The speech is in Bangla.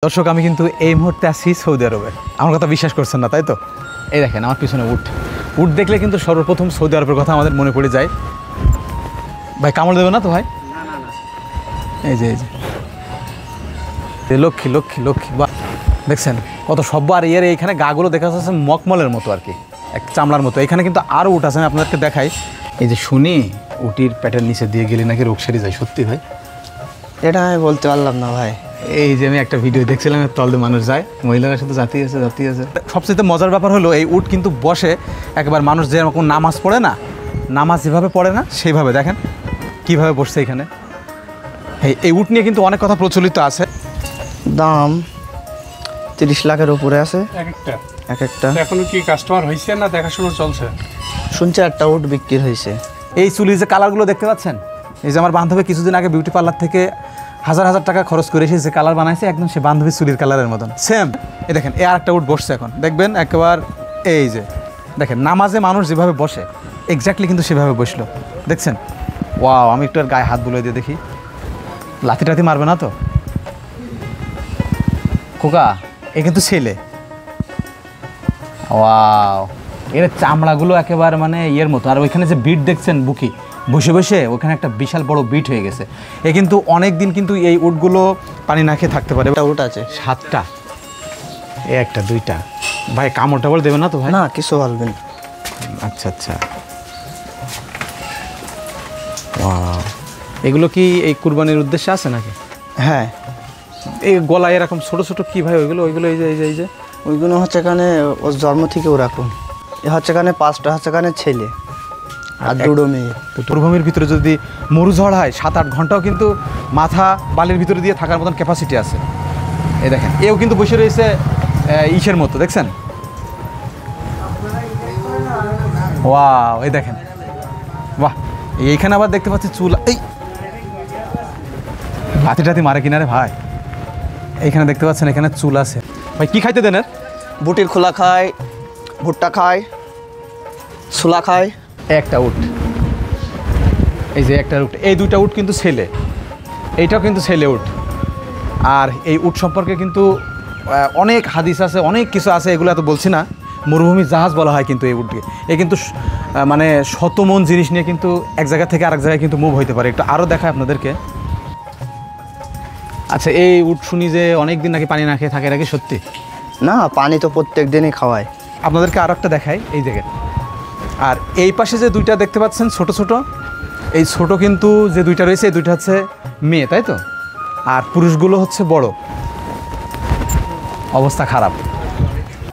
দর্শক আমি কিন্তু এই মুহূর্তে আছি সৌদি আরবে। আমার কথা বিশ্বাস করছেন না তাই তো? এই দেখেন আমার পিছনে উট দেখলে কিন্তু সর্বপ্রথম সৌদি আরবের কথা আমাদের মনে পড়ে যায়। ভাই কামড় দেবে না তো ভাই? এই যে লক্ষ্মী লক্ষ্মী লক্ষ্মী বা দেখছেন কত সভ্য। আর এইখানে গাগুলো দেখা যাচ্ছে মকমলের মতো আর কি, এক চামড়ার মতো। এখানে কিন্তু আরও উট আছে, আমি আপনাদেরকে দেখাই। এই যে শুনি উটির পেটের নিচে দিয়ে গেলে নাকি রোগ সেরে যায়। সত্যি ভাই? এটা আমি বলতে পারলাম না ভাই। এই যে আমি একটা ভিডিও দেখছিলাম, তল দিয়ে মানুষ যায়, মহিলারা শুধু জাতি আছে। সবচেয়ে মজার ব্যাপার হলো এই উট কিন্তু বসে একবার মানুষ যেরকম নামাজ পড়ে না, নামাজ যেভাবে পড়ে না সেইভাবে দেখেন কিভাবে বসছে এখানে। এই উট নিয়ে কিন্তু অনেক কথা প্রচলিত আছে। দাম 30 লাখের উপরে আছে এক একটা। এখনো কি কাস্টমার হয়েছে না দেখাশোনা চলছে? শুনছি একটা উট বিক্রি হয়েছে। এই চুলির যে কালারগুলো দেখতে পাচ্ছেন, এই যে আমার বান্ধবী কিছুদিন আগে বিউটি পার্লার থেকে হাজার হাজার টাকা খরচ করে এসে যে কালার বানাইছে, একদম সে বান্ধবী চুলির কালারের মতন সেম। এই দেখেন আর একটা উট বসছে এখন, দেখবেন একেবারে এই যে দেখেন নামাজে মানুষ যেভাবে বসে এক্স্যাক্টলি কিন্তু সেভাবে বসলো, দেখছেন? ওয়াও, আমি একটু আর গায়ে হাত বুলিয়ে দিয়ে দেখি, লাথি টাথি মারবে না তো? খোকা এ কিন্তু ছেলে। ওয়াও, এর চামড়াগুলো একেবারে মানে ইয়ের মতো। আর ওইখানে যে বিট দেখছেন বুকি বসে বসে, ওখানে একটা বিশাল বড় বিট হয়ে গেছে। এ কিন্তু অনেক দিন কিন্তু এই উটগুলো পানি না খেয়ে থাকতে পারে। একটা উট আছে 7টা, এ একটা 2টা। ভাই কামড় টামড় দেবে না তো ভাই? না, কিছু বলবেন। আচ্ছা আচ্ছা। ওয়াও, এগুলো কি এই কুরবানির উদ্দেশ্যে আছে নাকি? হ্যাঁ, এই গলায় এরকম ছোট ছোট কি ভাই ওইগুলো? এই যে ওইগুলো হচ্ছে এখানে ওর জন্ম থেকে ওরকম। এ হচ্ছে এখানে 5টা হচ্ছে এখানে ছেলে আর 2টো মেয়ে। তো মরুভূমির ভিতরে যদি মরুঝড় হয় 7-8 ঘন্টাও কিন্তু মাথা বালির ভিতরে দিয়ে থাকার মতন ক্যাপাসিটি আছে। এই দেখেন এও কিন্তু বসে রয়েছে ইসের মতো, দেখছেন? ওয়াও, এই দেখেন, বাহ। এইখানে আবার দেখতে পাচ্ছি চুল। এই লাথি টাথি মারে কিনারে ভাই? এইখানে দেখতে পাচ্ছেন এখানে চুল আছে। ভাই কি খাইতে দেন? বুটির খোলা খায়, ভুট্টা খায়, ছোলা খায়। একটা উট, এই যে একটা উট, এই 2টা উট কিন্তু ছেলে, এইটাও কিন্তু ছেলে উট। আর এই উট সম্পর্কে কিন্তু অনেক হাদিস আছে, অনেক কিছু আছে, এগুলো এত বলছি না। মরুভূমির জাহাজ বলা হয় কিন্তু এই উটকে। এ কিন্তু মানে শতমন জিনিস নিয়ে কিন্তু এক জায়গা থেকে আরেক জায়গায় কিন্তু মুভ হইতে পারে। একটু আরও দেখায় আপনাদেরকে। আচ্ছা, এই উট শুনি যে অনেক দিন নাকি পানি না খেয়ে থাকে, এটা কি সত্যি? না, পানি তো প্রত্যেক দিনই খাওয়ায়। আপনাদেরকে আরও একটা দেখাই, এই দেখেন। আর এই পাশে যে 2টা দেখতে পাচ্ছেন ছোট ছোট, এই ছোট কিন্তু যে 2টা রয়েছে এই 2টা হচ্ছে মেয়ে, তাই তো? আর পুরুষগুলো হচ্ছে বড়। অবস্থা খারাপ।